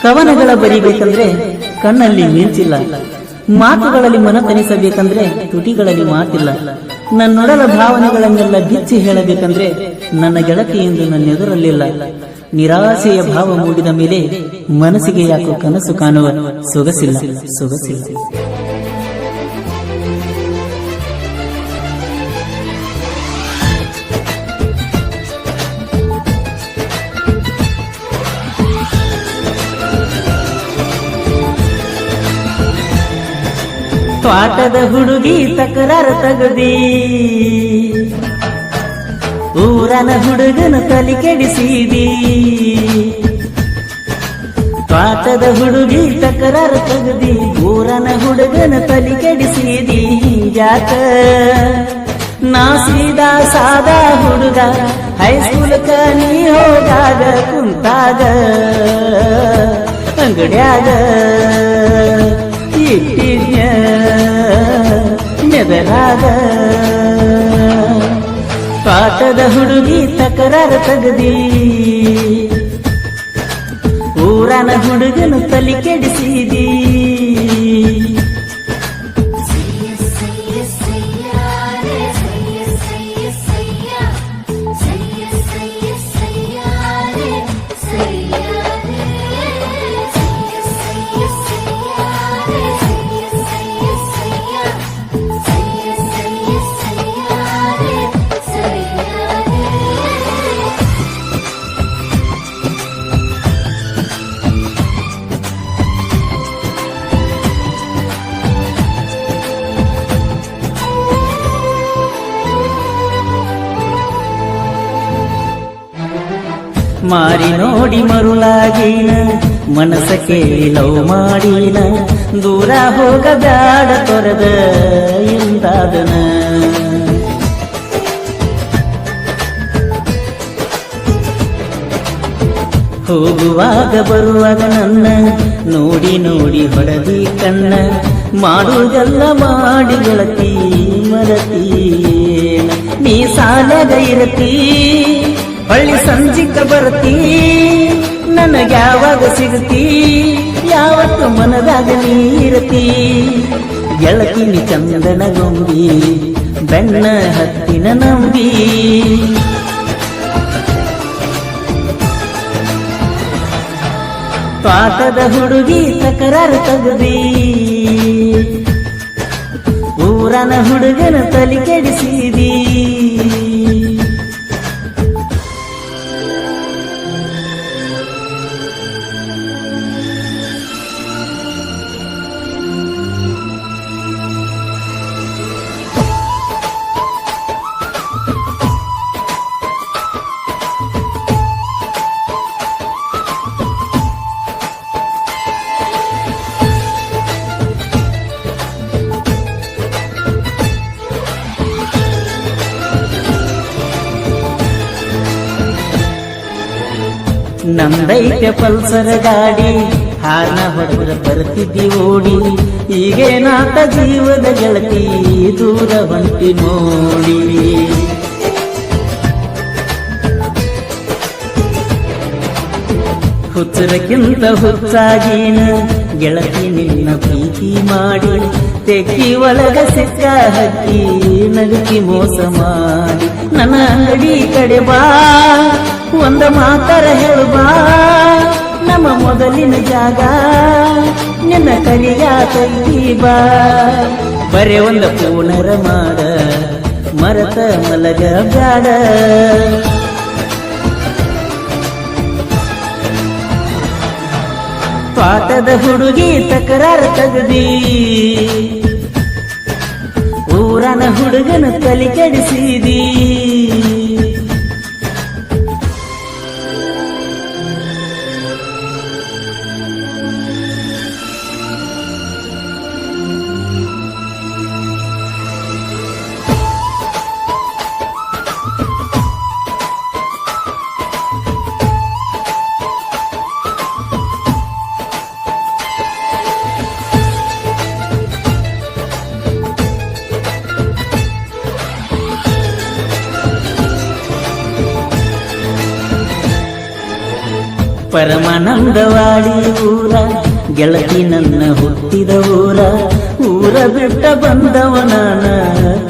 ಕವನಗಳ ಬರೀಬೇಕಂದ್ರೆ ಕಣ್ಣಲ್ಲಿ ಮಿಂಚಿಲ್ಲ, ಮಾತುಗಳಲ್ಲಿ ಮನತನಿಸಬೇಕಂದ್ರೆ ತುಟಿಗಳಲ್ಲಿ ಮಾತಿಲ್ಲ. ನನ್ನೊಡಲ ಭಾವನೆಗಳನ್ನೆಲ್ಲ ಬಿಚ್ಚಿ ಹೇಳಬೇಕಂದ್ರೆ ನನ್ನ ಗೆಳತಿ ಎಂದು ನನ್ನೆದುರಲ್ಲಿಲ್ಲ. ನಿರಾಸೆಯ ಭಾವ ಮೂಡಿದ ಮೇಲೆ ಮನಸ್ಸಿಗೆ ಯಾಕೋ ಕನಸು ಕಾಣುವ ಸೊಗಸಿಲ್ಲ, ಸೊಗಸಿಲ್ಲ. ತ್ವಾಟದ ಹುಡುಗಿ ತಕರಾರ ತಗದಿ, ಊರನ ಹುಡುಗನ ತಲೆ ಕೆಡಿಸಿದಿ. ತ್ವಾಟದ ಹುಡುಗಿ ತಕರಾರ ತಗದಿ, ಊರನ ಹುಡುಗನ ತಲೆ ಕೆಡಿಸಿದಿ. ಯಾಕ ನಾ ಸೀದಾ ಸಾದಾ ಹುಡುಗ, ಹೈಸ್ಕೂಲ್ಕ ನೀ ಹೋಗಾಗ ಕುಂತಾಗ ಅಂಗಡ್ಯಾಗ ಇಟ್ಟಿದ್ಯ ನೆದರಾಗ. ಪಾಠದ ಹುಡುಗಿ ತಕರಾರ ತಗದಿ, ಊರನ ಹುಡುಗನು ತಲೆ ಕೆಡಿಸಿದಿ. ಮಾರಿ ನೋಡಿ ಮರುಳಾಗಿನ ಮನಸ್ಸಕ್ಕೆ ಲವ್ ಮಾಡಿನ, ದೂರ ಹೋಗಬೇಡ ತೊರೆದ ಎಂದಾದನ. ಹೋಗುವಾಗ ಬರುವಾಗ ನನ್ನ ನೋಡಿ ನೋಡಿ ಹೊಡೆದಿ ಕಣ್ಣ, ಮಾಡುವುದೆಲ್ಲ ಮಾಡಿ ಗೆಳತಿ ಮರತೀನ. ನೀ ಸಾಲಾಗ ಇರತಿ, ಹಳ್ಳಿ ಸಂಜಿಕ ಬರ್ತಿ, ನನಗ್ಯಾವಾಗ ಸಿಗತಿ, ಯಾವತ್ತು ಮನದಾಗ ನೀರತಿ. ಗೆಳತಿನಿ ಚಂದನ ಗೊಂಬಿ, ಬೆನ್ನ ಹತ್ತಿನ ನಂಬಿ. ಪಾಠದ ಹುಡುಗಿ ತಕರಾರ ತಗದಿ, ಊರನ ಹುಡುಗನ ತಲೆ ಕೆಡಿಸಿದಿ. ನಂದೈತೆ ಪಲ್ಸರ್ ಗಾಡಿ, ಹಾರ್ನ ಹೊಡೆದ್ರ ಬರ್ತಿದ್ದಿ ಓಡಿ. ಈಗೇನಾತ ಜೀವದ ಗೆಳತಿ, ದೂರ ಹೊಂಟಿ ನೋಡಿ. ಹುಚ್ಚರಕ್ಕಿಂತ ಹುಚ್ಚಾಗಿನ ಗೆಳತಿ ನಿನ್ನ ಪ್ರೀತಿ ಮಾಡಿ, ತೆಕ್ಕಿ ಒಳಗ ಸಿಕ್ಕ ಹಕ್ಕಿ ನಗಕಿ ಮೋಸ ಮಾಡಿ. ನನ್ನ ಅಂಗಡಿ ಕಡೆ ಬಾ, ಒಂದ ಮಾತರ ಹೇಳುಬಾ, ನಮ್ಮ ಮೊದಲಿನ ಜಾಗ ನಿನ್ನ ಕರಿಯ ಕೈ ಬಾ. ಬರೇ ಒಂದ ಪೂನರ ಮಾಡ, ಮರತ ಮಲಗ ಬ್ಯಾಡ. ಪಾಠದ ಹುಡುಗಿ ತಕರಾರ ತಗದಿ, ಊರನ ಹುಡುಗನ ತಲೆ ಕೆಡಿಸಿದಿ. ಪರಮಾನಂದವಾಡಿ ಊರ ಗೆಳತಿ ನನ್ನ ಹುಟ್ಟಿದ ಊರ ಬಿಟ್ಟ ಬಂದವನಾನ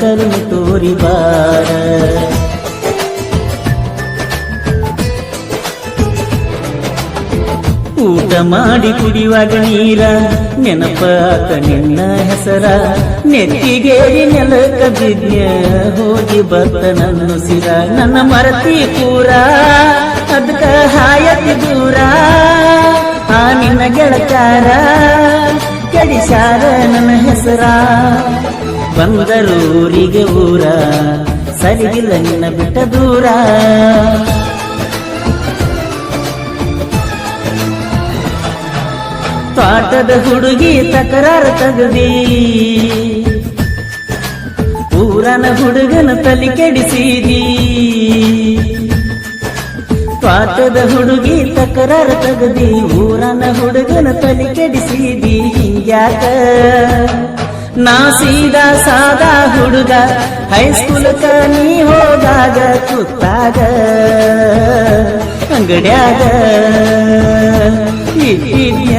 ಕರುಣೆ ತೋರಿ ಬಾರ. ಊಟ ಮಾಡಿ ಕುಡಿಯುವಾಗ ನೀರ ನೆನಪಾತ ನಿನ್ನ ಹೆಸರ, ನೆತ್ತಿಗೇರಿ ನೆಲಕ ಬಿದ್ಯ ಹೋಗಿ ಬತ್ತ ನನ್ನ ಸಿರ. ನನ್ನ ಮರತಿ ಪೂರ ಅದಕ್ಕ ಹಾಯತಿ ದೂರ, ಆ ನಿನ್ನ ಗೆಳತಾರ ಕೆಡಿಸಾರ ನನ್ನ ಹೆಸರ. ಬಂದರೂರಿಗೆ ಊರ ಸರಿಗಿಲ್ಲ ನಿನ್ನ ಬಿಟ್ಟ ದೂರ. ಪಾಠದ ಹುಡುಗಿ ತಕರಾರು ತಗದಿ, ಊರನ ಹುಡುಗನ ತಲೆ ಕೆಡಿಸಿದಿ. ಪಾಠದ ಹುಡುಗಿ ತಕರಾರು ತಗದಿ, ಊರನ ಹುಡುಗನ ತಲೆ ಕೆಡಿಸಿದಿ. ಹಿಂಗ್ಯಾಕ ನಾ ಸೀದಾ ಸಾದಾ ಹುಡುಗ, ಹೈಸ್ಕೂಲ್ಕ ನೀ ಹೋದಾಗ ಕೂತಾಗ ಅಂಗಡ್ಯಾಗ ಇಟ್ಟಿದ್ಯ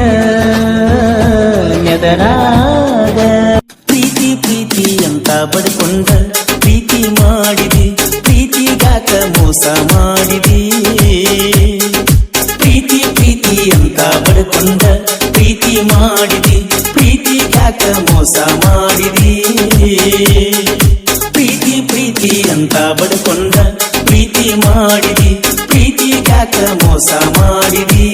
ನೆದರಾಗ. ಪ್ರೀತಿ ಪ್ರೀತಿ ಅಂತ ಬಡ್ಕೊಂಡ ಪ್ರೀತಿ ಮಾಡಿದಿ, ಪ್ರೀತಿಗಾಕ ಮೋಸ ಮಾಡಿದಿ. ಪ್ರೀತಿ ಪ್ರೀತಿ ಅಂತ ಬಡ್ಕೊಂಡ ಪ್ರೀತಿ ಮಾಡಿದಿ, ಪ್ರೀತಿಗಾಕ ಮೋಸ ಮಾಡಿದಿ. ಪ್ರೀತಿ ಪ್ರೀತಿ ಅಂತ ಬಡ್ಕೊಂಡ ಪ್ರೀತಿ ಮಾಡಿದಿ, ಪ್ರೀತಿಗಾಕ ಮೋಸ ಮಾಡಿದಿ.